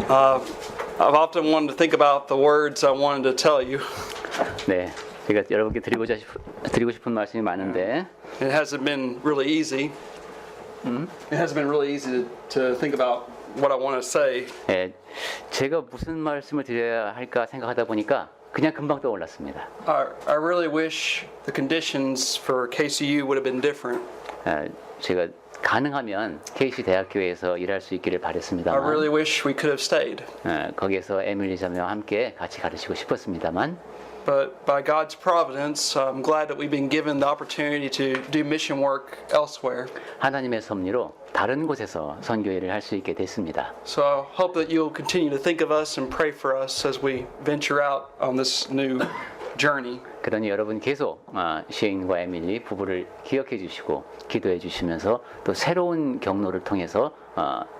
I've often wanted to think about the words I wanted to tell you. 네, 제가 여러분께 드리고 싶은 말씀이 많은데 It hasn't been really easy. It hasn't been really easy to think about what I want to say. 예, 제가 무슨 말씀을 드려야 할까 생각하다 보니까 그냥 금방 떠올랐습니다. I really wish the conditions for KCU would have been different. 제가 가능하면 KC 대학교에서 일할 수 있기를 I 바랬습니다만 really wish we could have stayed. 거기에서 에밀리 자매와 함께 같이 가르치고 싶었습니다만 But by God's providence, I'm glad that we've been given the opportunity to do mission work elsewhere. 하나님의 섭리로 다른 곳에서 선교 일을 할 수 있게 됐습니다. So I hope that you'll continue to think of us and pray for us as we venture out on this new journey. 그러니 여러분 계속 시인과 에밀리 부부를 기억해 주시고 기도해 주시면서 또 새로운 경로를 통해서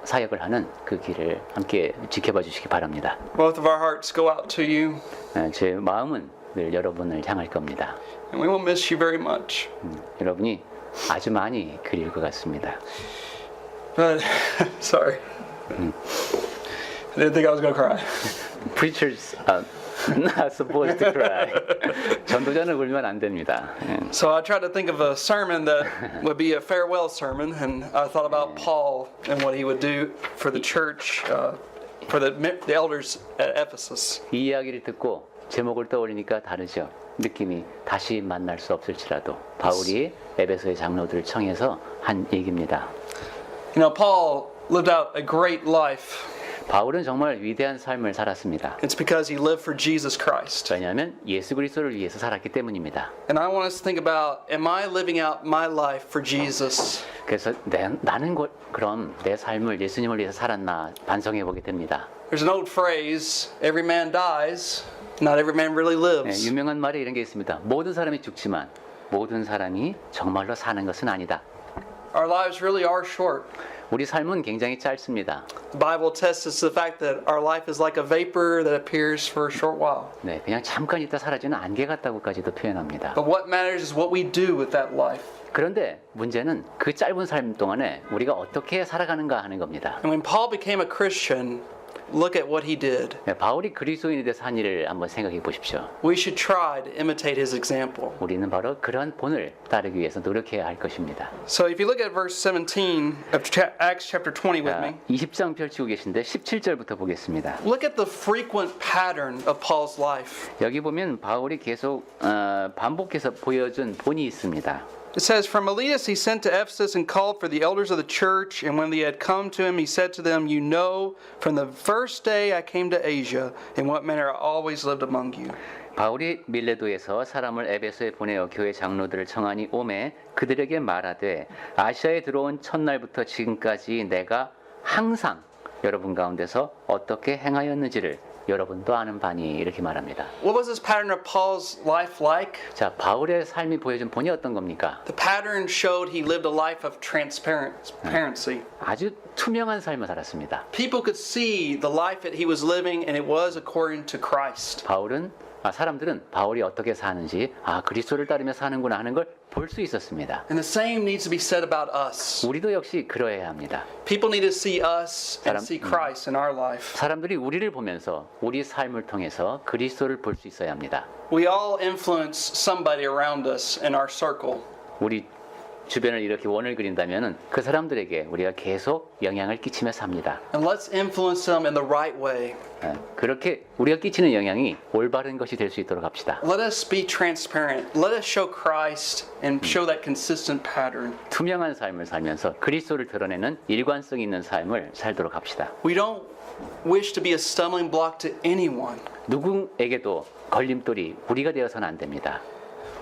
사역을 하는 그 길을 함께 지켜봐 주시기 바랍니다. Both of our hearts go out to you, 제 마음은 늘 여러분을 향할 겁니다. and we will miss you very much. 여러분이 아주 많이 그리울 것 같습니다. But, sorry. I didn't think I was going to cry. Preachers are not supposed to cry. 전도자는 울면 안 됩니다. So I tried to think of a sermon that would be a farewell sermon, and I thought about Paul and what he would do for the church, for the elders at Ephesus. 이 이야기를 듣고 제목을 떠올리니까 다르죠. 느낌이 다시 만날 수 없을지라도 바울이 에베소의 장로들을 청해서 한 얘기입니다. You know, Paul lived out a great life. 바울은 정말 위대한 삶을 살았습니다. It's because he lived for Jesus Christ. 왜냐하면 예수 그리스도를 위해서 살았기 때문입니다. And I want us to think about, am I living out my life for Jesus? 그래서 나는 그럼 내 삶을 예수님을 위해서 살았나 반성해 보게 됩니다. There's an old phrase, every man dies, not every man really lives. 유명한 말에 이런 게 있습니다. 모든 사람이 죽지만 모든 사람이 정말로 사는 것은 아니다. Our lives really are short. 우리 삶은 굉장히 짧습니다. The Bible attests us to the fact that our life is like a vapor that appears for a short while. 네, 그냥 잠깐 있다 사라지는 안개 같다고까지도 표현합니다. But what matters is what we do with that life. 그런데 문제는 그 짧은 삶 동안에 우리가 어떻게 살아가는가 하는 겁니다. And when Paul became a Christian, look at what he did. 네, 바울이 그리스도인이 돼서 한 일을 한번 생각해 보십시오. We should try to imitate his example. 우리는 바로 그러한 본을 따르기 위해서 노력해야 할 것입니다. So if you look at verse 17 of Acts chapter 20 with me, 20장 펼치고 계신데 17절부터 보겠습니다. look at the frequent pattern of Paul's life. 여기 보면 바울이 계속 반복해서 보여준 본이 있습니다. It says, From Miletus he sent to Ephesus and called for the elders of the church, and when they had come to him, he said to them, You know, from the first day I came to Asia, in what manner I always lived among you. 바울이 밀레도에서 사람을 에베소에 보내어 교회 장로들을 청하니 오매 그들에게 말하되 아시아에 들어온 첫날부터 지금까지 내가 항상 여러분 가운데서 어떻게 행하였는지를 여러분도 아는 바니 이렇게 말합니다. What was this pattern of Paul's life like? 자, 바울의 삶이 보여준 본이 어떤 겁니까? The pattern showed he lived a life of transparency. 아주 투명한 삶을 살았습니다. People could see the life that he was living, and it was according to Christ. 사람들은 바울이 어떻게 사는지 그리스도를 따르며 사는구나 하는 걸 볼 수 있었습니다. And the same needs to be said about us. 우리도 역시 그러해야 합니다. People need to see us and see Christ in our life. 사람들이 우리를 보면서 우리 삶을 통해서 그리스도를 볼 수 있어야 합니다. We all influence somebody around us in our circle. 우리 주변을 이렇게 원을 그린다면은 그 사람들에게 우리가 계속 영향을 끼치며 삽니다. And let's influence them in the right way. 그렇게 우리가 끼치는 영향이 올바른 것이 될 수 있도록 합시다. Let us be transparent. Let us show Christ and show that consistent pattern. 투명한 삶을 살면서 그리스도를 드러내는 일관성 있는 삶을 살도록 합시다. We don't wish to be a stumbling block to anyone. 누구에게도 걸림돌이 우리가 되어서는 안 됩니다.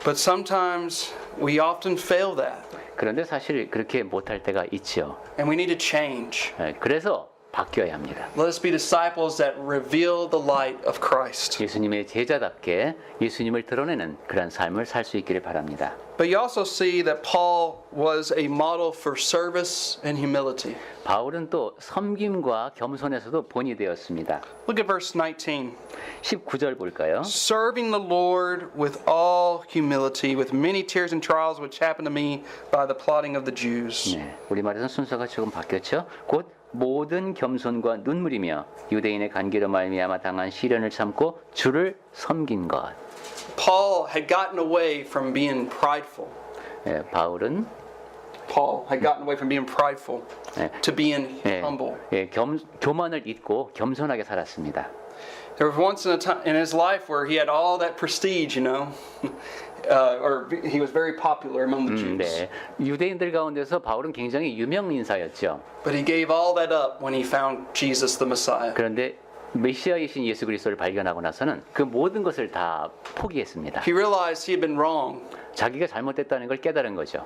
But sometimes we often fail that. 그런데 사실 그렇게 못할 때가 있지요. And we need to change. 그래서 바뀌어야 합니다. Let us be disciples that reveal the light of Christ. 예수님의 제자답게 예수님을 드러내는 그런 삶을 살 수 있기를 바랍니다. But you also see that Paul was a model for service and humility. 바울은 또 섬김과 겸손에서도 본이 되었습니다. Look at verse 19. 19절 볼까요? Serving the Lord with all humility, with many tears and trials which happened to me by the plotting of the Jews. 네, 우리말에서는 순서가 조금 바뀌었죠. 곧 모든 겸손과 눈물이며 유대인의 간기로 말미암아 당한 시련을 참고 주를 섬긴 것. Paul had gotten away from being prideful. 예, 바울은 Paul had gotten away from being prideful 예, to being 예, humble. 예, 교만을 잊고 겸손하게 살았습니다. There was once in a time in his life where he had all that prestige, or he was very popular among the Jews. 네, 유대인들 가운데서 바울은 굉장히 유명 인사였죠. But he gave all that up when he found Jesus the Messiah. 그런데 메시아이신 예수 그리스도를 발견하고 나서는 그 모든 것을 다 포기했습니다. He realized he had been wrong. 자기가 잘못됐다는 걸 깨달은 거죠.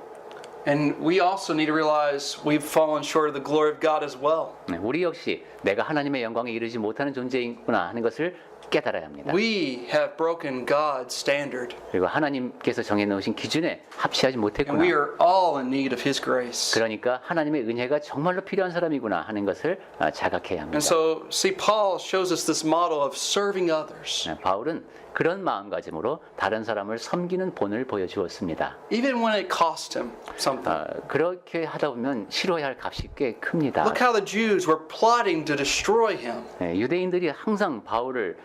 And we also need to realize we've fallen short of the glory of God as well. 네, 우리 역시 내가 하나님의 영광에 이르지 못하는 존재이구나 하는 것을 깨달아야 합니다. We have broken God's standard. 그리고 하나님께서 정해놓으신 기준에 합치하지 And 못했구나. we are all in need of His grace. 그러니까 하나님의 은혜가 정말로 필요한 사람이구나 하는 것을 자각해야 합니다. And so, see, Paul shows us this model of serving others. 네, 바울은 그런 마음가짐으로 다른 사람을 섬기는 본을 보여주었습니다. Even when it cost him something. 그렇게 하다 보면 치러야 할 값이 꽤 큽니다. Look how the Jews were plotting to destroy him. 네, 유대인들이 항상 바울을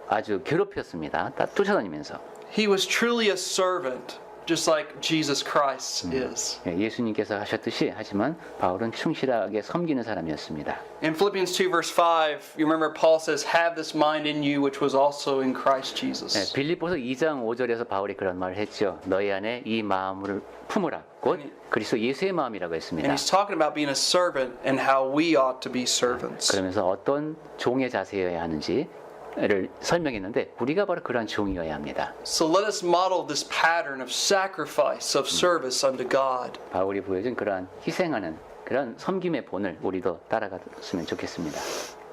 아주 괴롭혔습니다. 다 쫓아다니면서. He was truly a servant, just like Jesus Christ is. 예, 예수님께서 하셨듯이 하지만 바울은 충실하게 섬기는 사람이었습니다. In Philippians 2 verse 5, you remember Paul says, have this mind in you which was also in Christ 네, Jesus. 빌립보서 2장 5절에서 바울이 그런 말을 했죠. 너희 안에 이 마음을 품으라. 곧 그리스도 예수의 마음이라고 And 했습니다. he's talking about being a servant and how we ought to be servants. 그러면서 어떤 종의 자세여야 하는지를 설명했는데 우리가 바로 그러한 종이어야 합니다. So let us model this pattern of sacrifice, of service unto God. 바울이 보여준 그러한 희생하는 그런 섬김의 본을 우리도 따라갔으면 좋겠습니다.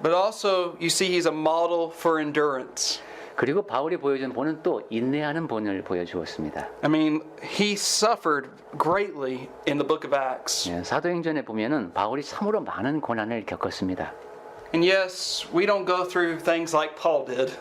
But also, you see, he's a model for endurance. 그리고 바울이 보여준 본은 또 인내하는 본을 보여주었습니다. I mean, he suffered greatly in the book of Acts. 예, 사도행전에 보면은 바울이 참으로 많은 고난을 겪었습니다. And yes, we don't go through things like Paul did.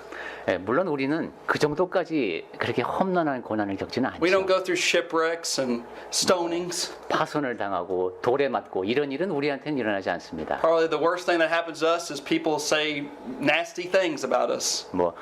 예, 물론 우리는 그 정도까지 그렇게 험난한 고난을 겪지는 We don't 않죠. go through shipwrecks and stonings. 파손을 당하고 돌에 맞고 이런 일은 우리한테는 일어나지 않습니다. Probably the worst thing that happens to us is people say nasty things about us. 뭐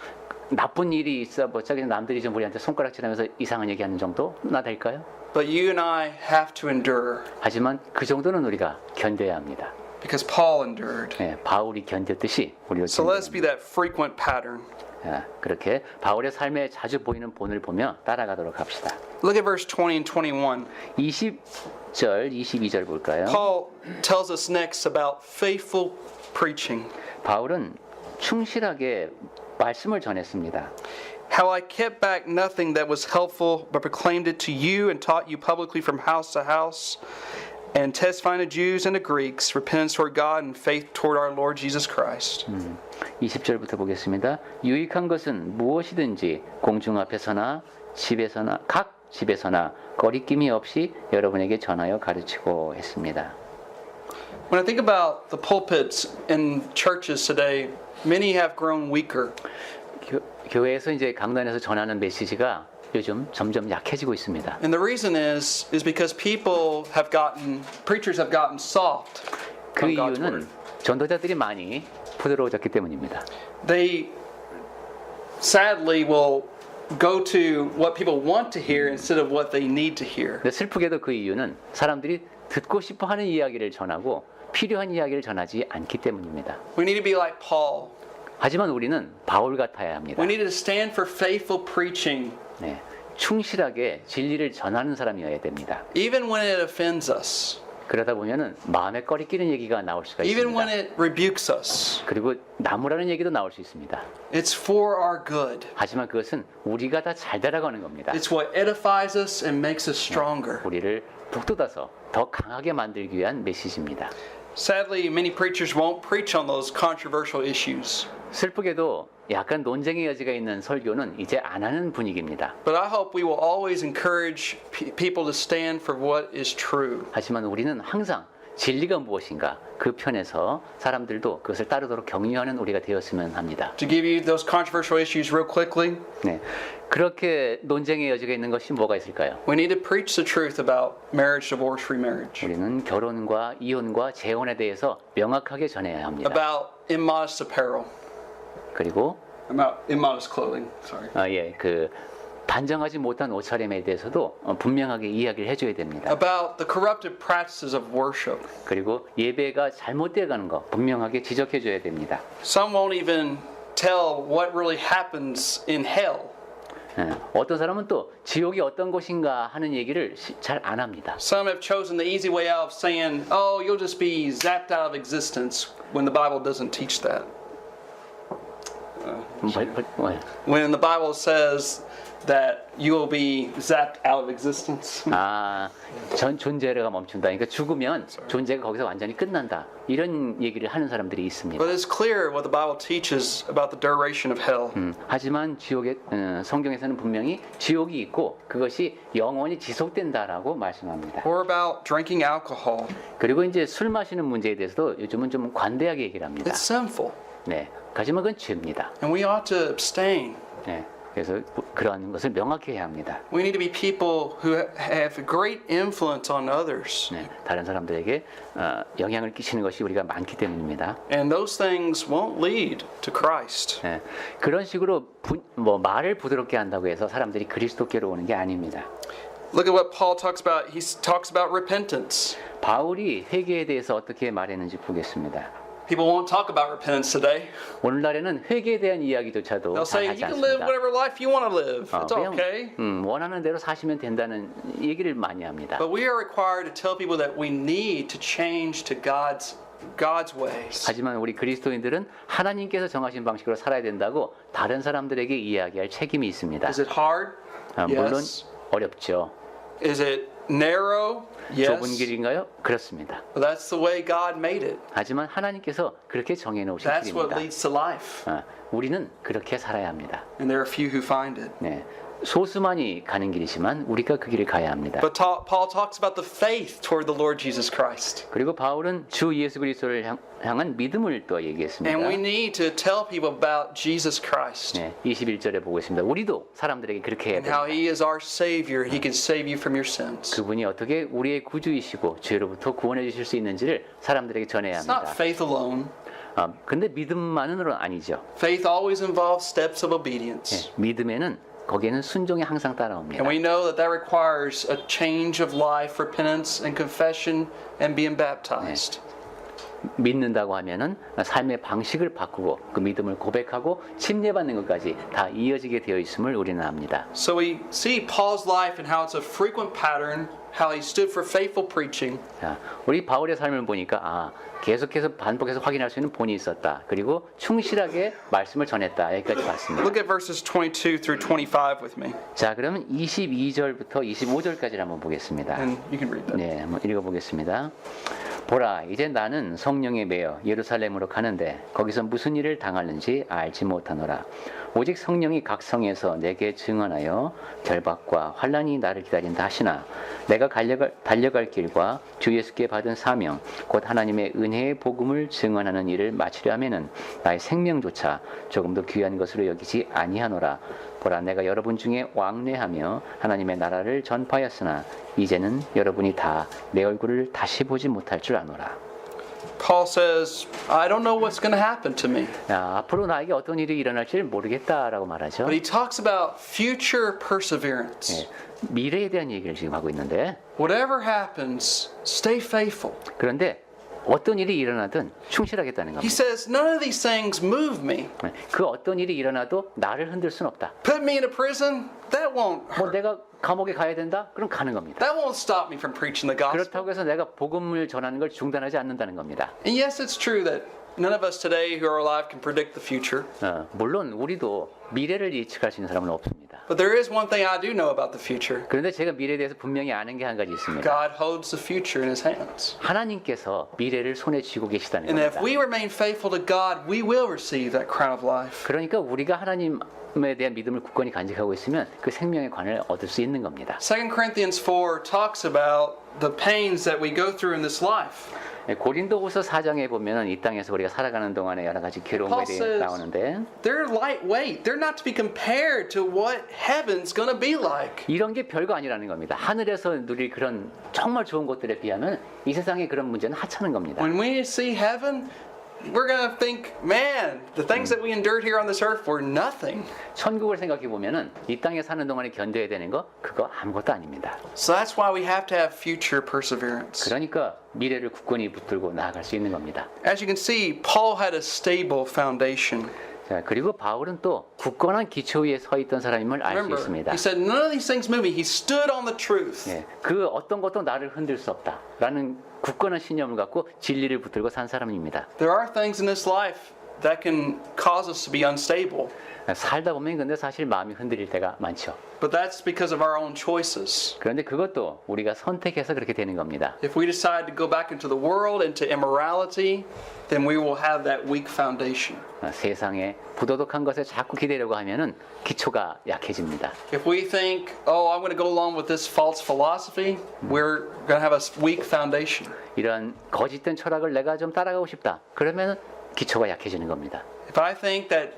나쁜 일이 있어 뭐 저기 남들이 좀 우리한테 손가락질하면서 이상한 얘기하는 정도나 될까요? But you and I have to endure 하지만 그 정도는 우리가 견뎌야 합니다. because Paul endured. 예, 바울이 견뎠듯이 우리도 So let us 견뎌야 be that frequent pattern. 합니다. 그렇게 바울의 삶에 자주 보이는 본을 보며 따라가도록 합시다. Look at verse 20 and 21. 20절, 22절 볼까요? Paul tells us next about faithful preaching. 바울은 충실하게 말씀을 전했습니다. How I kept back nothing that was helpful, but proclaimed it to you and taught you publicly from house to house, and testifying to Jews and to Greeks, repentance toward God and faith toward our Lord Jesus Christ. 20절부터 보겠습니다. 유익한 것은 무엇이든지 공중 앞에서나 집에서나 각 집에서나 거리낌이 없이 여러분에게 전하여 가르치고 했습니다. When I think about the pulpits in churches today, many have grown weaker. 교회에서 이제 강단에서 전하는 메시지가 요즘 점점 약해지고 있습니다. And the reason is because preachers have gotten soft 그 on God's 이유는 word. 전도자들이 많이 부드러워졌기 때문입니다. They sadly will go to what people want to hear instead of what they need to hear. 근데 슬프게도 그 이유는 사람들이 듣고 싶어 하는 이야기를 전하고 필요한 이야기를 전하지 않기 때문입니다. We need to be like Paul. 하지만 우리는 바울 같아야 합니다. We need to stand for faithful preaching, 네, 충실하게 진리를 전하는 사람이어야 됩니다. even when it offends us, 그러다 보면은 마음에 꺼리끼는 얘기가 나올 수가 even when 있습니다. it rebukes us. 그리고 나무라는 얘기도 나올 수 있습니다. It's for our good. 하지만 그것은 우리가 다 잘 따라가는 겁니다. It's what edifies us and makes us stronger. 우리를 북돋아서 더 강하게 만들기 위한 메시지입니다. Sadly, many preachers won't preach on those controversial issues. 슬프게도 약간 논쟁의 여지가 있는 설교는 이제 안 하는 분위기입니다. But I hope we will always encourage people to stand for what is true. 하지만 우리는 항상 진리가 무엇인가 그 편에서 사람들도 그것을 따르도록 격려하는 우리가 되었으면 합니다. To give you those controversial issues real quickly, 네, 그렇게 논쟁의 여지가 있는 것이 뭐가 있을까요? we need to preach the truth about marriage, divorce, remarriage, 우리는 결혼과 이혼과 재혼에 대해서 명확하게 전해야 합니다. about immodest apparel, 그리고 about immodest clothing. Sorry. 그 단정하지 못한 옷차림에 대해서도 분명하게 이야기를 해줘야 됩니다. About the corrupted practices of worship. 그리고 예배가 잘못되어 가는 거 분명하게 지적해줘야 됩니다. Some won't even tell what really happens in hell. 어떤 사람은 또 지옥이 어떤 곳인가 하는 얘기를 잘 안 합니다. Some have chosen the easy way out of saying, "Oh, you'll just be zapped out of existence," when the Bible doesn't teach that. When the Bible says that you will be zapped out of existence. 전 존재가 멈춘다. 그러니까 죽으면 존재가 거기서 완전히 끝난다. 이런 얘기를 하는 사람들이 있습니다. But it's clear what the Bible teaches about the duration of hell. 하지만 지옥에 성경에서는 분명히 지옥이 있고 그것이 영원히 지속된다라고 말씀합니다. Or about drinking alcohol. 그리고 이제 술 마시는 문제에 대해서도 요즘은 좀 관대하게 얘기를 합니다. It's sinful. 네, 하지만 그건 죄입니다. And we ought to abstain. 네, 그래서 그러한 것을 명확히 해야 합니다. We need to be people who have great influence on others. 네, 다른 사람들에게 영향을 끼치는 것이 우리가 많기 때문입니다. And those things won't lead to Christ. 네, 그런 식으로 말을 부드럽게 한다고 해서 사람들이 그리스도께로 오는 게 아닙니다. Look at what Paul talks about. He talks about repentance. 바울이 회개에 대해서 어떻게 말했는지 보겠습니다. People won't talk about repentance today. 오늘날에는 회개에 대한 이야기조차도 They'll 잘 say 하지 you can live 않습니다. whatever life you want to live. It's 그냥, okay. 원하는 대로 사시면 된다는 얘기를 많이 합니다. But we are required to tell people that we need to change to God's ways. 하지만 우리 그리스도인들은 하나님께서 정하신 방식으로 살아야 된다고 다른 사람들에게 이야기할 책임이 있습니다. Is it hard? 물론 Yes. 어렵죠. Is it narrow? 좁은 Yes. 길인가요? 그렇습니다. But that's the way God made it. 하지만 하나님께서 그렇게 정해놓으신 That's what 길입니다. leads to life. 우리는 그렇게 살아야 합니다. And there are few who find it. 네, 소수만이 가는 길이지만 우리가 그 길을 가야 합니다. But Paul talks about the faith toward the Lord Jesus Christ. 그리고 바울은 주 예수 그리스도를 향한 믿음을 또 얘기했습니다. And we need to tell people about Jesus Christ. 네, 21절에 보고 있습니다. 우리도 사람들에게 그렇게 해야 And how 됩니다. He is our Savior. He can save you from your sins. 그분이 어떻게 우리의 구주이시고 죄로부터 구원해 주실 수 있는지를 사람들에게 전해야 It's not 합니다. faith alone. 근데 믿음만으로는 아니죠. Faith always involves steps of obedience. 네, 믿음에는 거기에는 순종이 항상 따라옵니다. And we know that that requires a change of life, repentance and confession and being baptized. 믿는다고 하면은 삶의 방식을 바꾸고 그 믿음을 고백하고 침례받는 것까지 다 이어지게 되어 있음을 우리는 압니다. So we see Paul's life and how it's a frequent pattern, how he stood for faithful preaching. 자, 우리 바울의 삶을 보니까 계속해서 반복해서 확인할 수 있는 본이 있었다. 그리고 충실하게 말씀을 전했다. 여기까지 봤습니다. Look at verses 22 through 25 with me. 자, 그러면 22절부터 25절까지를 한번 보겠습니다. And you can read that. 네, 한번 읽어보겠습니다. 보라, 이제 나는 성령에 매여 예루살렘으로 가는데 거기서 무슨 일을 당하는지 알지 못하노라. 오직 성령이 각 성에서 내게 증언하여 결박과 환난이 나를 기다린다 하시나 내가 달려갈 길과 주 예수께 받은 사명 곧 하나님의 은혜의 복음을 증언하는 일을 마치려 하면은 나의 생명조차 조금도 귀한 것으로 여기지 아니하노라. 보라, 내가 여러분 중에 왕래하며 하나님의 나라를 전파하였으나 이제는 여러분이 다 내 얼굴을 다시 보지 못할 줄 아노라. Paul says, I don't know what's going to happen to me. 앞으로 나에게 어떤 일이 일어날지를 모르겠다라고 말하죠. But he talks about future perseverance. 미래에 대한 얘기를 지금 하고 있는데 Whatever happens, stay faithful. 그런데 어떤 일이 일어나든 충실하겠다는 He 겁니다. says, none of these things move me. 그 어떤 일이 일어나도 나를 흔들 순 없다. Put me in a prison, that won't 뭐 hurt. 내가 감옥에 가야 된다? 그럼 가는 겁니다. That won't stop me from preaching the gospel. 그렇다고 해서 내가 복음을 전하는 걸 중단하지 않는다는 겁니다. And yes, it's true that none of us today who are alive can predict the future. 물론 우리도 미래를 예측할 수 있는 사람은 없습니다. But there is one thing I do know about the future. 그런데 제가 미래에 대해서 분명히 아는 게 한 가지 있습니다. God holds the future in His hands. 하나님께서 미래를 손에 쥐고 계시다는 And if 겁니다. we remain faithful to God, we will receive that crown of life. 그러니까 우리가 하나님에 대한 믿음을 굳건히 간직하고 있으면 그 생명의 관을 얻을 수 있는 겁니다. 2 Corinthians 4 talks about the pains that we go through in this life. 고린도후서 4장에 보면은 이 땅에서 우리가 살아가는 동안에 여러 가지 괴로움에 Paul 대해 says- 나오는데 They're lightweight. They're not to be compared to what heaven's going to be like. 이런 게 별거 아니라는 겁니다. 하늘에서 누릴 그런 정말 좋은 것들에 비하면 이 세상의 그런 문제는 하찮은 겁니다. When we see heaven, we're going to think, man, the things that we endured here on this earth were nothing. 천국을 생각해 보면은 이 땅에 사는 동안에 견뎌야 되는 거 그거 아무것도 아닙니다. So that's why we have to have future perseverance. 그러니까 미래를 굳건히 붙들고 나아갈 수 있는 겁니다. As you can see, Paul had a stable foundation. 자, 그리고 바울은 또 굳건한 기초 위에 서 있던 사람임을 알 수 Remember, 있습니다. he said, none of these things move me. He stood on the truth. 예, 그 어떤 것도 나를 흔들 수 없다라는 굳건한 신념을 갖고 진리를 붙들고 산 사람입니다. There are things in this life that can cause us to be unstable. 살다 보면 근데 사실 마음이 흔들릴 때가 많죠. But that's because of our own choices. 그런데 그것도 우리가 선택해서 그렇게 되는 겁니다. If we decide to go back into the world, into immorality, then we will have that weak foundation. 세상에 부도덕한 것에 자꾸 기대려고 하면은 기초가 약해집니다. If we think, oh, I'm going to go along with this false philosophy, we're going to have a weak foundation. 이런 거짓된 철학을 내가 좀 따라가고 싶다. 그러면 기초가 약해지는 겁니다. If I think that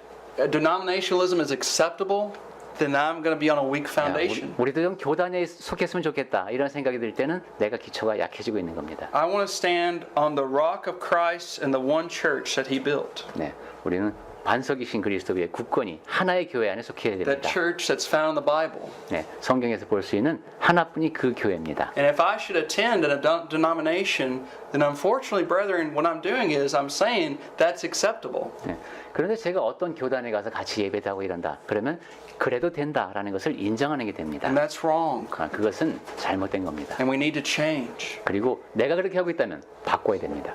denominationalism is acceptable, then I'm going to be on a weak foundation. 우리도 좀 교단에 속했으면 좋겠다. 이런 생각이 들 때는 내가 기초가 약해지고 있는 겁니다. I want to stand on the rock of Christ and the one church that he built. 네, 우리는 반석이신 그리스도 위에 굳건히 하나의 교회 안에 속해야 That 됩니다. church that's found in the Bible. 네, 성경에서 볼 수 있는 하나뿐이 그 교회입니다. And if I should attend a denomination, then unfortunately, brethren, what I'm doing is I'm saying that's acceptable. 네, 그런데 제가 어떤 교단에 가서 같이 예배하고 이런다. 그러면 그래도 된다라는 것을 인정하는 게 됩니다. And that's wrong. 그것은 잘못된 겁니다. And we need to change. 그리고 내가 그렇게 하고 있다면 바꿔야 됩니다.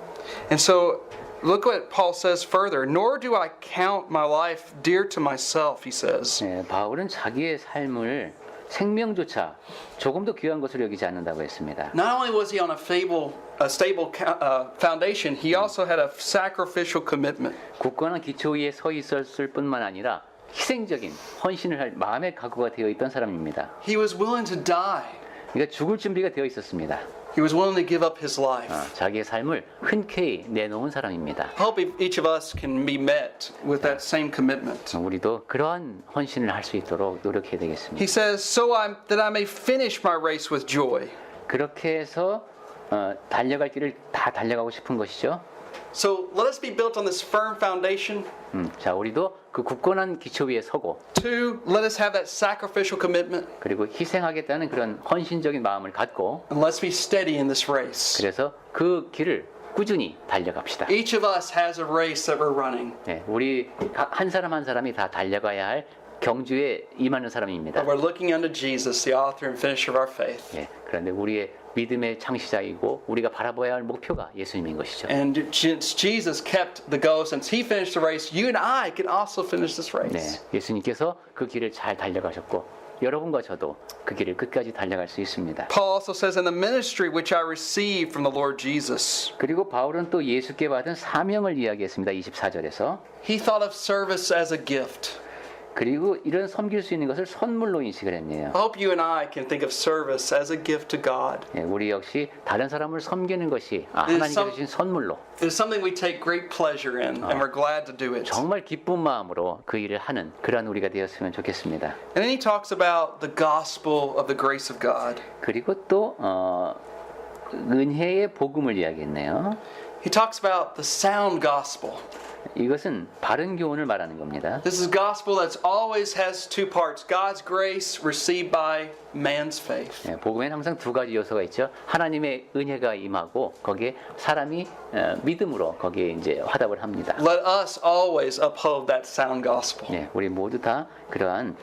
And so, look what Paul says further. Nor do I count my life dear to myself, he says. 네, 바울은 자기의 삶을 생명조차 조금도 귀한 것으로 여기지 않는다고 했습니다. Not only was he on a stable foundation, he also had a sacrificial commitment. 굳건한 기초 위에 서 있었을 뿐만 아니라 희생적인 헌신을 할 마음의 각오가 되어 있던 사람입니다. He was willing to die. 그러니까 죽을 준비가 되어 있었습니다. He was willing to give up his life. 자기의 삶을 흔쾌히 내놓은 사람입니다. I hope each of us can be met with that same commitment. 우리도 그러한 헌신을 할 수 있도록 노력해야 되겠습니다. He says, so that I may finish my race with joy. 그렇게 해서 달려갈 길을 다 달려가고 싶은 것이죠. So let us be built on this firm foundation. 자, 우리도 그 굳건한 기초 위에 서고 2, let us have that sacrificial commitment. 그리고 희생하겠다는 그런 헌신적인 마음을 갖고 And let's be steady in this race. 그래서 그 길을 꾸준히 달려갑시다. Each of us has a race that we're running. 네, 우리 한 사람 한 사람이 다 달려가야 할 경주에 임하는 사람입니다. But we're looking unto Jesus, the author and finisher of our faith. 네, 그런데 우리의 믿음의 창시자이고 우리가 바라봐야 할 목표가 예수님인 것이죠. And since Jesus kept the goal, since he finished the race, you and I can also finish this 네, race. 예수님께서 그 길을 잘 달려가셨고 여러분과 저도 그 길을 끝까지 달려갈 수 있습니다. Paul also says, in the ministry which I received from the Lord Jesus. 그리고 바울은 또 예수께 받은 사명을 이야기했습니다. 24절에서. He thought of service as a gift. 그리고 이런 섬길 수 있는 것을 선물로 인식을 했네요. I hope you and I can think of service as a gift to God. 예, 우리 역시 다른 사람을 섬기는 것이 some- 하나님께서 주신 선물로 It is something we take great pleasure in, and we're glad to do it. 정말 기쁜 마음으로 그 일을 하는 그러한 우리가 되었으면 좋겠습니다. And then he talks about the gospel of the grace of God. 그리고 또 은혜의 복음을 이야기했네요. He talks about the sound gospel. 이것은 바른 교훈을 말하는 겁니다. This is gospel that always has two parts. God's grace received by man's faith. 예, 복음에는 항상 두 가지 요소가 있죠. 하나님의 은혜가 임하고 거기에 사람이 믿음으로 거기에 이제 화답을 합니다. Let us always uphold that sound gospel. 예, 우리 모두 다 그러한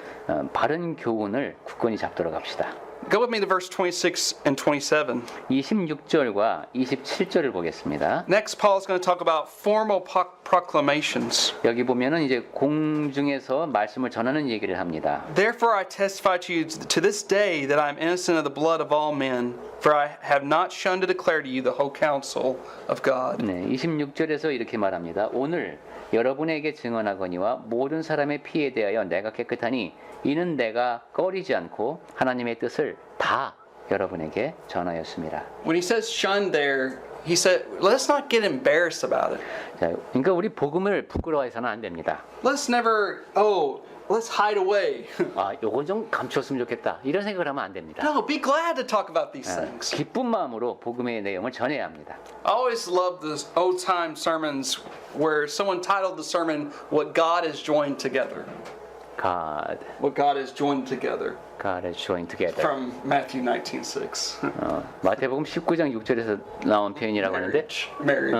바른 교훈을 굳건히 잡도록 합시다. Go with me to verse 26 and 27. 26절과 27절을 보겠습니다. Next, Paul is going to talk about formal proclamations. 여기 보면은 이제 공중에서 말씀을 전하는 얘기를 합니다. Therefore, I testify to you to this day that I am innocent of the blood of all men, for I have not shunned to declare to you the whole counsel of God. 네, 26절에서 이렇게 말합니다. 오늘 여러분에게 증언하거니와 모든 사람의 피에 대하여 내가 깨끗하니 이는 내가 꺼리지 않고 하나님의 뜻을 다 여러분에게 전하였습니다. When he says shun there, he said, let's not get embarrassed about it. 자, 그러니까 우리 복음을 부끄러워해서는 안 됩니다. Let's never, let's hide away. 아, 요건 좀 감추었으면 좋겠다. 이런 생각을 하면 안 됩니다. No, be glad to talk about these things. 기쁜 마음으로 복음의 내용을 전해야 합니다. I always love the old time sermons where someone titled the sermon, What God has joined together. What God has joined together. God has joined together. From Matthew 19:6. 마태복음 19장 6절에서 나온 표현이라고 하는데 Marriage.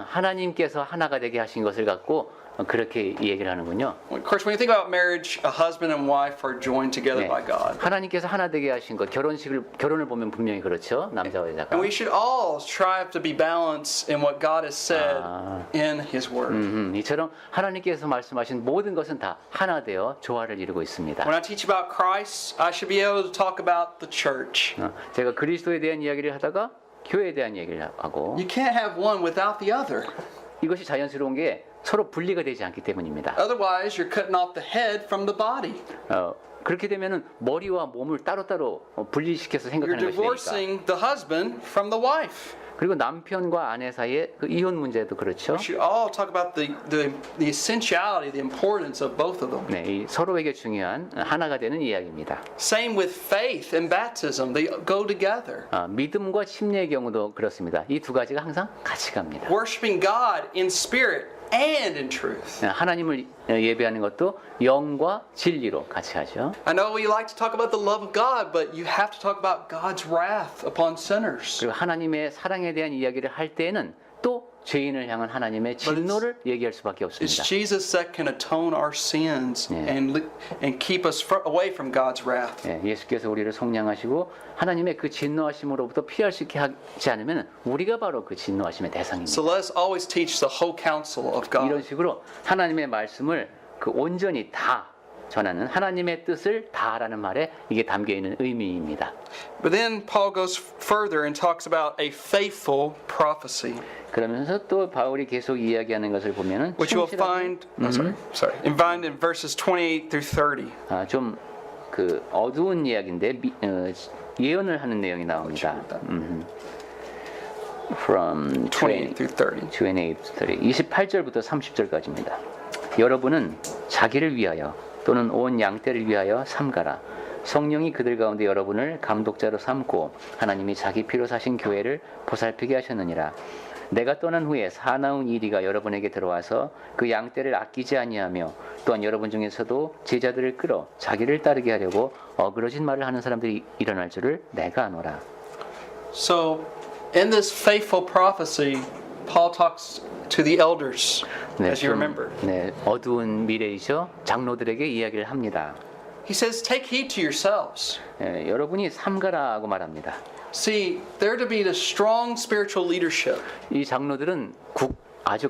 하나님께서 하나가 되게 하신 것을 갖고 그렇게 이 얘기를 하는군요. Of course, when you think about marriage, a husband and wife are joined together 네. by God. 하나님께서 하나 되게 하신 것, 결혼을 보면 분명히 그렇죠. 남자와 여자가. And we should all strive to be balanced in what God has said in His Word. 이처럼 하나님께서 말씀하신 모든 것은 다 하나 되어 조화를 이루고 있습니다. When I teach about Christ, I should be able to talk about the church. 제가 그리스도에 대한 이야기를 하다가 교회에 대한 얘기를 하고 You can't have one without the other. 이것이 자연스러운 게 서로 분리가 되지 않기 때문입니다. Otherwise, you're cutting off the head from the body. 그렇게 되면은 머리와 몸을 따로따로 분리시켜서 You're 생각하는 것이 되니까. divorcing the husband from the wife. 그리고 남편과 아내 사이의 그 이혼 문제도 그렇죠. We should all talk about the essentiality, the importance of both of them. 네, 이 서로에게 중요한 하나가 되는 이야기입니다. Same with faith and baptism. They go together. 믿음과 침례의 경우도 그렇습니다. 이 두 가지가 항상 같이 갑니다. Worshiping God in spirit and in truth. 하나님을 예배하는 것도 영과 진리로 같이 하죠. I know we like to talk about the love of God, but you have to talk about God's wrath upon sinners. 그리고 하나님의 사랑에 대한 이야기를 할 때에는 또 죄인을 향한 하나님의 진노를 얘기할 수밖에 It's 없습니다. Jesus that can atone our sins and keep us away from God's wrath. 예, 예수께서 우리를 속량하시고 하나님의 그 진노하심으로부터 피할 수 있게 하지 않으면 우리가 바로 그 진노하심의 대상입니다. So let us always teach the whole counsel of 이런 God. 식으로 하나님의 말씀을 그 온전히 다 전하는 하나님의 뜻을 다라는 말에 이게 담겨 있는 의미입니다. But then Paul goes further and talks about a faithful prophecy, 그러면서 또 바울이 계속 이야기하는 것을 보면은 which you'll 충실하게 find find in verses 28 through 30. 좀 그 어두운 이야기인데 예언을 하는 내용이 나옵니다. From 28 through 30. 28절부터 30절까지입니다. 여러분은 자기를 위하여 또는 온 양떼를 위하여 삼가라. 성령이 그들 가운데 여러분을 감독자로 삼고 하나님이 자기 피로 사신 교회를 보살피게 하셨느니라. 내가 떠난 후에 사나운 이리가 여러분에게 들어와서 그 양떼를 아끼지 아니하며 또한 여러분 중에서도 제자들을 끌어 자기를 따르게 하려고 어그러진 말을 하는 사람들이 일어날 줄을 내가 아노라. So, in this faithful prophecy, Paul talks to the elders, as you remember. 네, 어두운 미래이죠. 장로들에게 이야기를 합니다. He says, take heed to yourselves. 여러분이 삼가라고 말합니다. See, they're to be the strong spiritual leadership. 이 장로들은 아주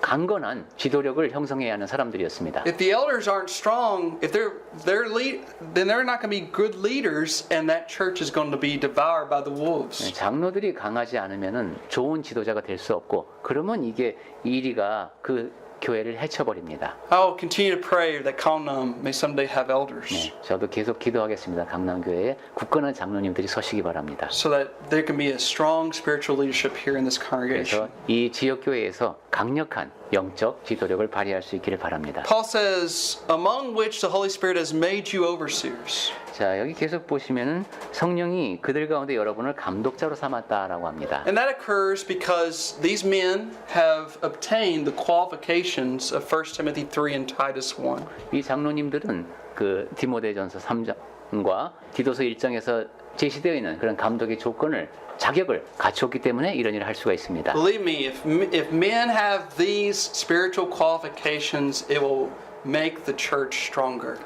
강건한 지도력을 형성해야 하는 사람들이었습니다. If the elders aren't strong, if then they're not going to be good leaders, and that church is going to be devoured by the wolves. 장로들이 강하지 않으면은 좋은 지도자가 될 수 없고, 그러면 이게 이리가 그 교회를 해쳐버립니다. I will continue to pray that Gangnam may someday have elders, 네, 저도 계속 기도하겠습니다. 강남교회에 굳건한 장로님들이 서시기 바랍니다. so that there can be a strong spiritual leadership here in this congregation. 그래서 이 지역교회에서 강력한 영적 지도력을 발휘할 수 있기를 바랍니다. Paul says, among which the Holy Spirit has made you overseers. 자, 여기 계속 보시면은 성령이 그들 가운데 여러분을 감독자로 삼았다라고 합니다. And that occurs because these men have obtained the qualifications of 1 Timothy 3 and Titus 1. 이 장로님들은 그 디모데전서 3장과 디도서 1장에서 제시되어 있는 그런 감독의 조건을 자격을 갖췄기 때문에 이런 일을 할 수가 있습니다. Believe me, if men have these spiritual qualifications, it will make the church stronger.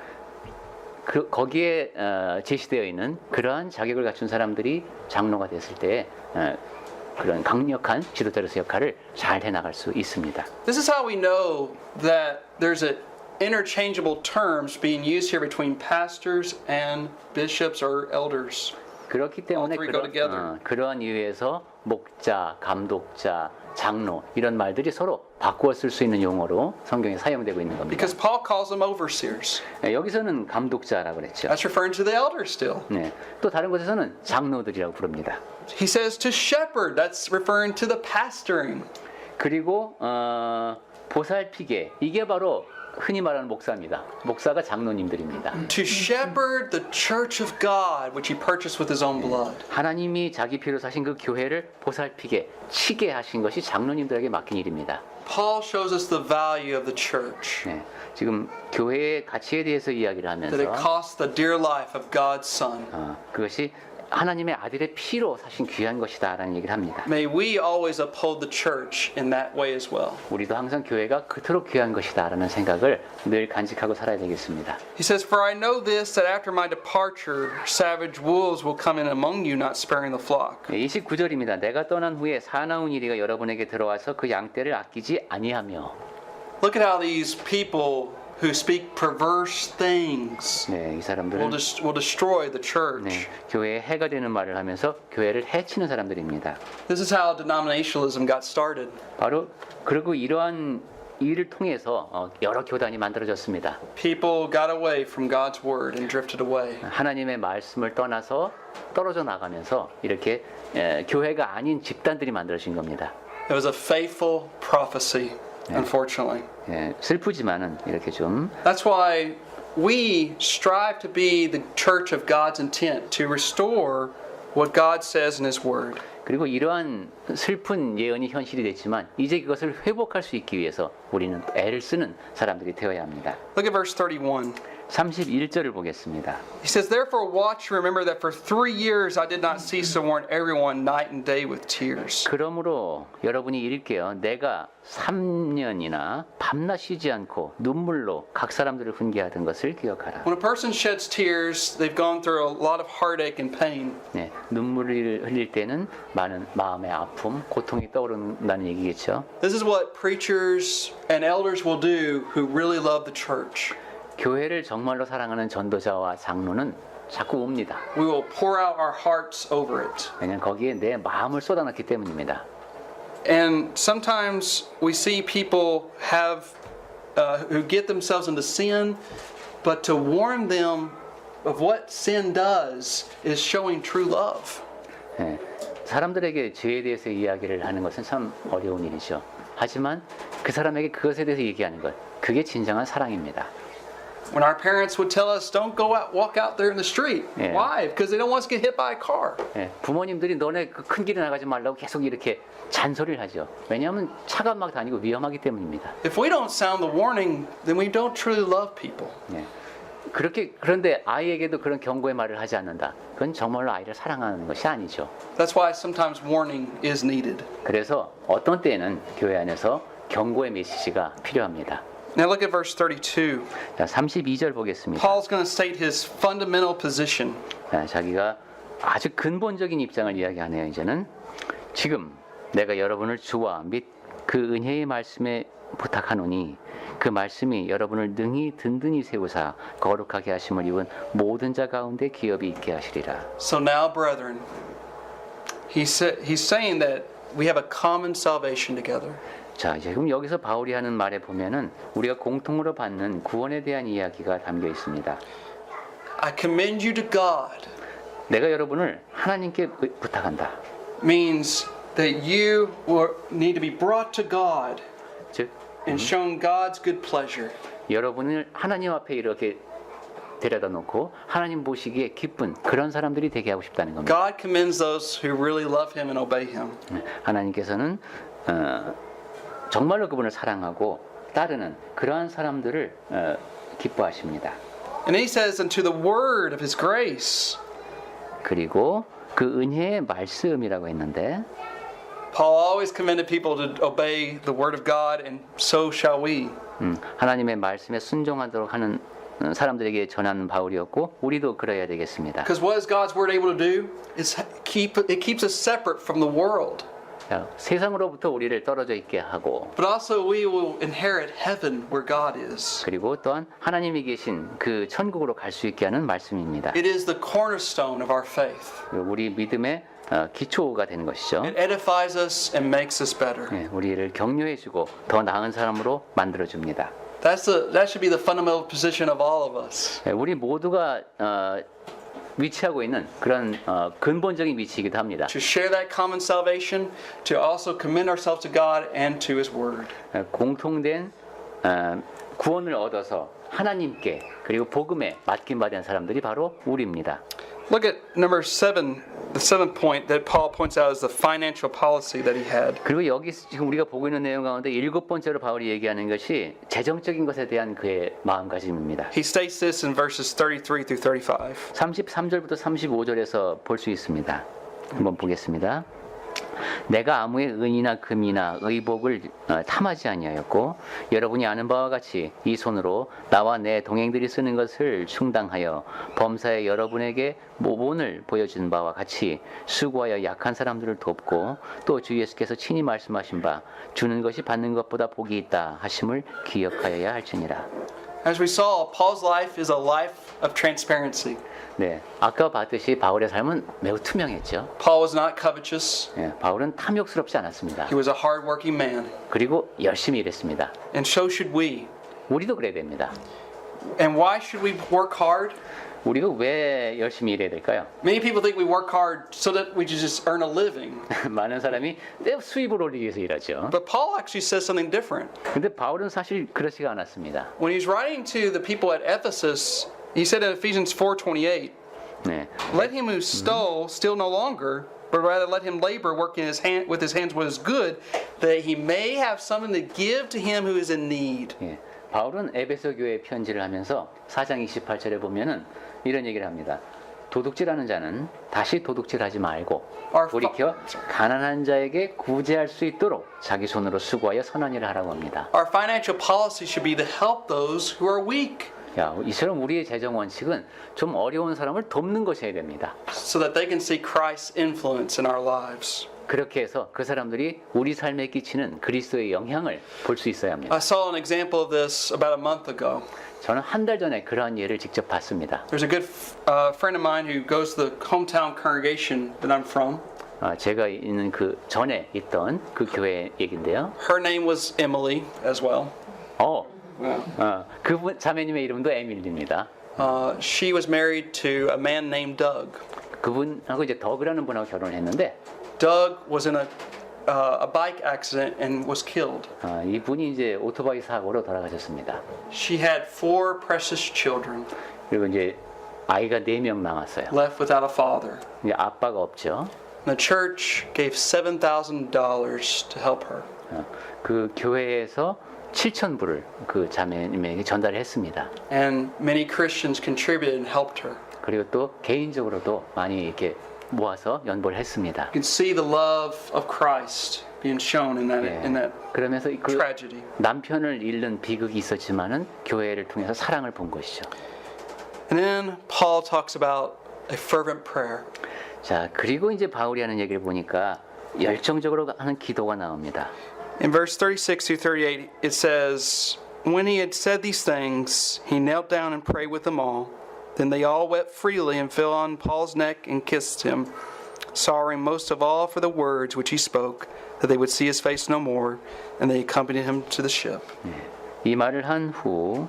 거기에 제시되어 있는 그러한 자격을 갖춘 사람들이 장로가 됐을 때 그런 강력한 지도자로서 역할을 잘 해나갈 수 있습니다. This is how we know that there's a interchangeable terms being used here between pastors and bishops or elders. 그렇기 때문에 All three go together. 그러한 이유에서 목자, 감독자, 장로 이런 말들이 서로 바꾸어 쓸 수 있는 용어로 성경에 사용되고 있는 겁니다. Because Paul calls them overseers. 여기서는 감독자라고 그랬죠. That's referring to the elders still. 네. 또 다른 곳에서는 장로들이라고 부릅니다. He says to shepherd. That's referring to the pastoring. 그리고 보살피게 이게 바로 흔히 말하는 목사입니다. 목사가 장로님들입니다. To shepherd the church of God, which he purchased with his own blood. 하나님이 자기 피로 사신 그 교회를 보살피게 치게 하신 것이 장로님들에게 맡긴 일입니다. Paul shows us the value of the church. 네, 지금 교회의 가치에 대해서 이야기를 That it 하면서 cost the dear life of God's Son. 그것이 하나님의 아들의 피로 사신 귀한 것이다라는 얘기를 합니다. May we always uphold the church in that way as well. 우리도 항상 교회가 그토록 귀한 것이다라는 생각을 늘 간직하고 살아야 되겠습니다. He says, For I know this, that after my departure, savage wolves will come in among you, not sparing the flock. 29절입니다. 내가 떠난 후에 사나운 이리가 여러분에게 들어와서 그 양떼를 아끼지 아니하며. Look at how these people who speak perverse things 네, 이 사람들은 will destroy the church. 네, 교회에 해가 되는 말을 하면서 교회를 해치는 사람들입니다. This is how denominationalism got started. 바로 그리고 이러한 일을 통해서 여러 교단이 만들어졌습니다. People got away from God's word and drifted away. 하나님의 말씀을 떠나서 떨어져 나가면서 이렇게 교회가 아닌 집단들이 만들어진 겁니다. It was a faithful prophecy, unfortunately. 슬프지만은 이렇게 좀 That's why we strive to be the church of God's intent, to restore what God says in His Word. 그리고 이러한 슬픈 예언이 현실이 됐지만 이제 그것을 회복할 수 있기 위해서 우리는 애를 쓰는 사람들이 되어야 합니다. Look at verse 31. 31절을 보겠습니다. He says, Therefore watch and remember that for 3 years I did not cease to warn everyone night and day with tears. 그러므로 여러분이 읽게요. 내가 3년이나 밤낮 쉬지 않고 눈물로 각 사람들을 훈계하던 것을 기억하라. When a person sheds tears, they've gone through a lot of heartache and pain. 네, 눈물을 흘릴 때는 많은 마음의 아픔, 고통이 떠오른다는 얘기겠죠. This is what preachers and elders will do who really love the church. 교회를 정말로 사랑하는 전도자와 장로는 자꾸 옵니다. We will pour out our hearts over it. 왜냐하면 거기에 내 마음을 쏟아놨기 때문입니다. And sometimes we see people have who get themselves into sin, but to warn them of what sin does is showing true love. 네, 사람들에게 죄에 대해서 이야기를 하는 것은 참 어려운 일이죠. 하지만 그 사람에게 그것에 대해서 얘기하는 것, 그게 진정한 사랑입니다. When our parents would tell us, "Don't go out, walk out there in the street." Yeah. Why? Because they don't want us to get hit by a car. 네, 부모님들이 너네 그 큰 길에 나가지 말라고 계속 이렇게 잔소리를 하죠. 왜냐하면 차가 막 다니고 위험하기 때문입니다. If we don't sound the warning, then we don't truly love people. 네. 그런데 아이에게도 그런 경고의 말을 하지 않는다. 그건 정말로 아이를 사랑하는 것이 아니죠. That's why sometimes warning is needed. 그래서 어떤 때는 교회 안에서 경고의 메시지가 필요합니다. Now look at verse 32. 자, 32절 보겠습니다. Paul's going to state his fundamental position. 자, 자기가 아주 근본적인 입장을 이야기하네요. 이제는 지금 내가 여러분을 주와 및 그 은혜의 말씀에 부탁하노니 그 말씀이 여러분을 능히 든든히 세우사 거룩하게 하심을 입은 모든 자 가운데 기업이 있게 하시리라. So now, brethren, he's saying that we have a common salvation together. 자, 지금 여기서 바울이 하는 말에 보면은 우리가 공통으로 받는 구원에 대한 이야기가 담겨 있습니다. I commend you to God 내가 여러분을 하나님께 부탁한다. means that you need to be brought to God 즉 and shown God's good pleasure. 여러분을 하나님 앞에 이렇게 데려다 놓고 하나님 보시기에 기쁜 그런 사람들이 되게 하고 싶다는 겁니다. God commends those who really love Him and obey Him. 하나님께서는 정말로 그분을 사랑하고 따르는 그러한 사람들을 기뻐하십니다. And He says, "Unto the word of His grace." 그리고 그 은혜의 말씀이라고 했는데 Paul always commended people to obey the word of God, and so shall we. 하나님의 말씀에 순종하도록 하는 사람들에게 전하는 바울이었고 우리도 그래야 되겠습니다. Because what is God's word able to do? It keeps us separate from the world. 자, 세상으로부터 우리를 떨어져 있게 하고 but also we will inherit heaven where God is. 그리고 또한 하나님이 계신 그 천국으로 갈 수 있게 하는 말씀입니다. It is the cornerstone of our faith. 우리 믿음의 기초가 되는 것이죠. It edifies us and makes us better. 예, 우리를 격려해주고 더 나은 사람으로 만들어줍니다. That should be the fundamental position of all of us. 예, 우리 모두가 위치하고 있는 그런 근본적인 위치이기도 합니다. To share that common salvation, to also commend ourselves to God and to His Word. 공통된 구원을 얻어서 하나님께 그리고 복음에 맡김받은 사람들이 바로 우리입니다. Look at number 7, the seventh point that Paul points out is the financial policy that he had. 그리고 여기 지금 우리가 보고 있는 내용 가운데 7번째로 바울이 얘기하는 것이 재정적인 것에 대한 그의 마음가짐입니다. He states this in verses 33 through 35. 33절부터 35절에서 볼 수 있습니다. 한번 보겠습니다. 내가 아무의 은이나 금이나 의복을 탐하지 아니하였고 여러분이 아는 바와 같이 이 손으로 나와 내 동행들이 쓰는 것을 충당하여 범사에 여러분에게 모본을 보여준 바와 같이 수고하여 약한 사람들을 돕고 또 주 예수께서 친히 말씀하신 바 주는 것이 받는 것보다 복이 있다 하심을 기억하여야 할지니라. As we saw, Paul's life is a life of transparency. 네, 아까 봤듯이 바울의 삶은 매우 투명했죠. Paul was not covetous. 예, 바울은 탐욕스럽지 않았습니다. He was a hard-working man. 그리고 열심히 일했습니다. And so should we. 우리도 그래야 됩니다. And why should we work hard? 우리가 왜 열심히 일해야 될까요? Many people think we work hard so that we just earn a living. 많은 사람이 내 수입을 올리기 위해서 일하죠. But Paul actually says something different. 근데 바울은 사실 그렇지가 않았습니다. When he's writing to the people at Ephesus, he said in Ephesians 4:28, 네, "Let him who stole steal no longer, but rather let him labor, working with his hands what is good, that he may have something to give to him who is in need." 예, 바울은 에베소 교회에 편지를 하면서 4장 28절에 보면은 이런 얘기를 합니다. 도둑질하는 자는 다시 도둑질하지 말고 돌이켜 가난한 자에게 구제할 수 있도록 자기 손으로 수고하여 선한 일을 하라고 합니다. Our financial policy should be to help those who are weak, 야, 이처럼 우리의 재정 원칙은 좀 어려운 사람을 돕는 것이어야 됩니다. so that they can see Christ's influence in our lives. 그렇게 해서 그 사람들이 우리 삶에 끼치는 그리스도의 영향을 볼 수 있어야 합니다. I saw an example of this about a month ago. 저는 한 달 전에 그러한 예를 직접 봤습니다. There's a good friend of mine who goes to the hometown congregation that I'm from. 제가 있는 그 전에 있던 그 교회 얘긴데요. Her name was Emily as well. 그분 자매님의 이름도 에밀리입니다. She was married to a man named Doug. 그분하고 이제 더그라는 분하고 결혼했는데 Doug was in a bike accident and was killed. 이분이 이제 오토바이 사고로 돌아가셨습니다. She had 4 precious children 그리고 이제 아이가 4명 남았어요. left without a father. 이제 아빠가 없죠. The church gave $7,000 to help her. 그 교회에서 7,000불을 그 자매님에게 전달했습니다. And many Christians contributed and helped her. 그리고 또 개인적으로도 많이 이렇게 모아서 연보를 했습니다. You can see the love of Christ being shown in that 그러면서 그 tragedy. 남편을 잃는 비극이 있었지만은 교회를 통해서 사랑을 본 것이죠. And then Paul talks about a fervent prayer. 자, 그리고 이제 바울이 하는 얘기를 보니까 열정적으로 하는 기도가 나옵니다. In verse 36 through 38, it says, "When he had said these things, he knelt down and prayed with them all. Then they all wept freely and fell on Paul's neck and kissed him, sorrowing most of all for the words which he spoke, that they would see his face no more, and they accompanied him to the ship." 이 말을 한 후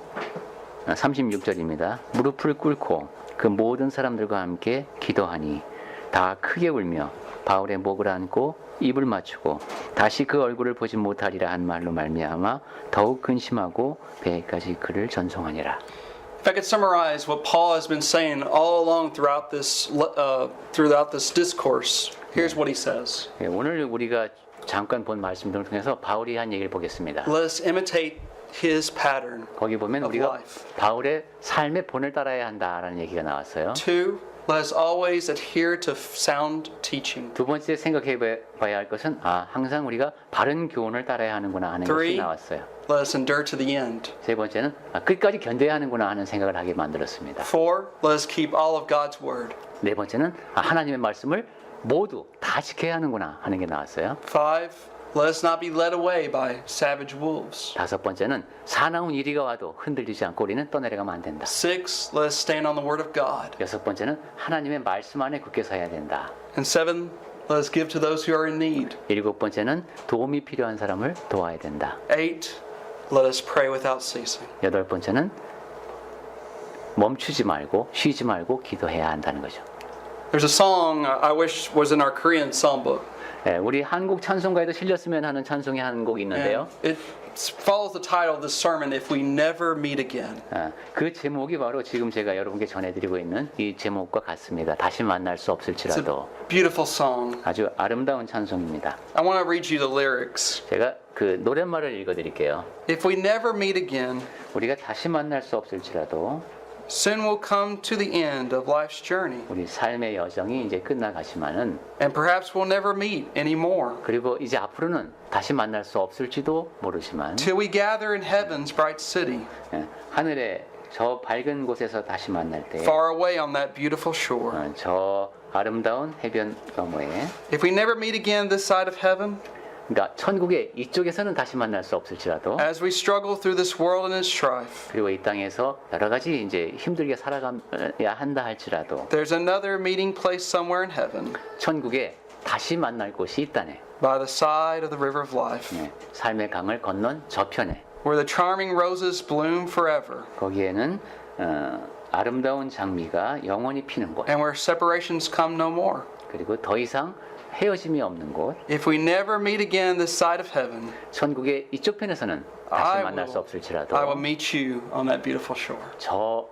36절입니다. 무릎을 꿇고 그 모든 사람들과 함께 기도하니 다 크게 울며 바울의 목을 안고 입을 맞추고 다시 그 얼굴을 보지 못하리라 한 말로 말미암아 더욱 근심하고 배에까지 그를 전송하니라. If I could summarize what Paul has been saying all along throughout this discourse, here's what he says. 오늘 우리가 잠깐 본 말씀들을 통해서 바울이 한 얘기를 보겠습니다. Let us imitate his pattern 거기 보면 of 우리가 life. 바울의 삶의 본을 따라야 한다라는 얘기가 나왔어요. 2, let us always adhere to sound teaching. 두 번째 생각해 봐야 할 것은 항상 우리가 바른 교훈을 따라야 하는구나 하는 것이 3, 나왔어요. let us endure to the end. 세 번째는 끝까지 견뎌야 하는구나 하는 생각을 하게 만들었습니다. 4, let us keep all of God's word. 네 번째는 하나님의 말씀을 모두 다 지켜야 하는구나 하는 게 나왔어요. 5, let us not be led away by savage wolves. 다섯 번째는 사나운 이리가 와도 흔들리지 않고 우리는 떠내려가면 안 된다. 6, let us stand on the word of God. 여섯 번째는 하나님의 말씀 안에 굳게 서야 된다. And 7, let us give to those who are in need. 일곱 번째는 도움이 필요한 사람을 도와야 된다. 8, let us pray without ceasing. 여덟 번째는 멈추지 말고 쉬지 말고 기도해야 한다는 거죠. There's a song I wish was in our Korean songbook. 예, 우리 한국 찬송가에도 실렸으면 하는 찬송이 한 곡이 있는데요. And it follows the title of this sermon, If We Never Meet Again. 그 제목이 바로 지금 제가 여러분께 전해드리고 있는 이 제목과 같습니다. 다시 만날 수 It's a 없을지라도. beautiful song. 아주 아름다운 찬송입니다. I want to read you the lyrics. 제가 그 노랫말을 읽어드릴게요. If we never meet again, 우리가 다시 만날 수 없을지라도 soon we'll come to the end of life's journey. 우리 삶의 여정이 이제 끝나가지만은 And perhaps we'll never meet anymore 그리고 이제 앞으로는 다시 만날 수 없을지도 모르지만 till we gather in heaven's bright city, 예, 하늘의 저 밝은 곳에서 다시 만날 때 far away on that beautiful shore. 저 아름다운 해변 너머에 If we never meet again this side of heaven, 그러니까 천국의 이쪽에서는 다시 만날 수 없을지라도 as we struggle through this world and its strife, 그리고 이 땅에서 여러 가지 이제 힘들게 살아가야 한다 할지라도 there's another meeting place somewhere in heaven 천국에 다시 만날 곳이 있다네. by the side of the river of life, 네, 삶의 강을 건넌 저편에 where the charming roses bloom forever 거기에는 아름다운 장미가 영원히 피는 곳 and where separations come no more. 그리고 더 이상 헤어짐이 없는 곳 If we never meet again this side of heaven, 천국의 이쪽 편에서는 다시 만날 수 없을지라도 I will meet you on that beautiful shore. 저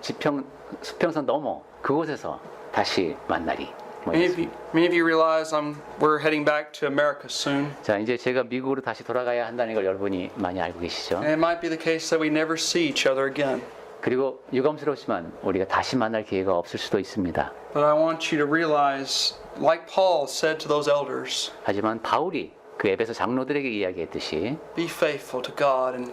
수평선 넘어 그곳에서 다시 만나리. 뭐 Many of you realize we're heading back to America soon. 자, 이제 제가 미국으로 다시 돌아가야 한다는 걸 여러분이 많이 알고 계시죠? And it might be the case that we never see each other again. 그리고 유감스럽지만 우리가 다시 만날 기회가 없을 수도 있습니다. But I want you to realize, like Paul said to those elders, 하지만 바울이 그 에베소 장로들에게 이야기했듯이 be faithful to God and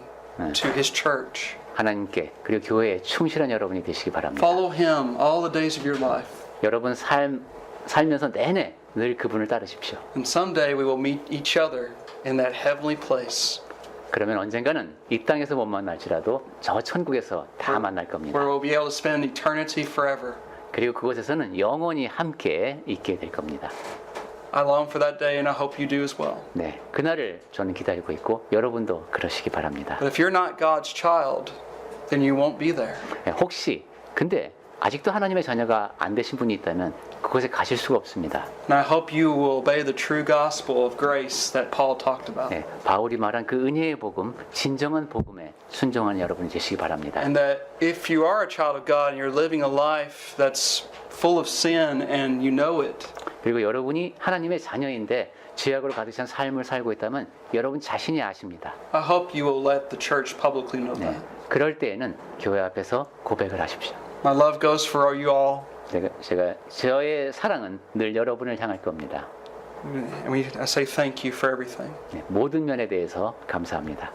to His church. 하나님께 그리고 교회에 충실한 여러분이 되시기 바랍니다. Follow Him all the days of your life. 여러분 살면서 내내 늘 그분을 따르십시오. And someday we will meet each other in that heavenly place 그러면 언젠가는 이 땅에서 못 만날지라도 저 천국에서 다 만날 겁니다. where we'll be able to spend eternity forever. 그리고 그곳에서는 영원히 함께 있게 될 겁니다. I long for that day and I hope you do as well. 네, 그날을 저는 기다리고 있고 여러분도 그러시기 바랍니다. But if you're not God's child, then you won't be there. 네, 혹시 근데 아직도 하나님의 자녀가 안 되신 분이 있다면 그곳에 가실 수가 없습니다. And I hope you will obey the true gospel of grace that Paul talked about. 네, 바울이 말한 그 은혜의 복음, 진정한 복음에 순종한 여러분이 되시기 바랍니다. And that if you are a child of God and you're living a life that's full of sin and you know it, 그리고 여러분이 하나님의 자녀인데 죄악으로 가득 찬 삶을 살고 있다면 여러분 자신이 아십니다. I hope you will let the church publicly know that. 그럴 때에는 교회 앞에서 고백을 하십시오. My love goes for you all. 제가 저의 사랑은 늘 여러분을 향할 겁니다. And I say thank you for everything. 네, 모든 면에 대해서 감사합니다.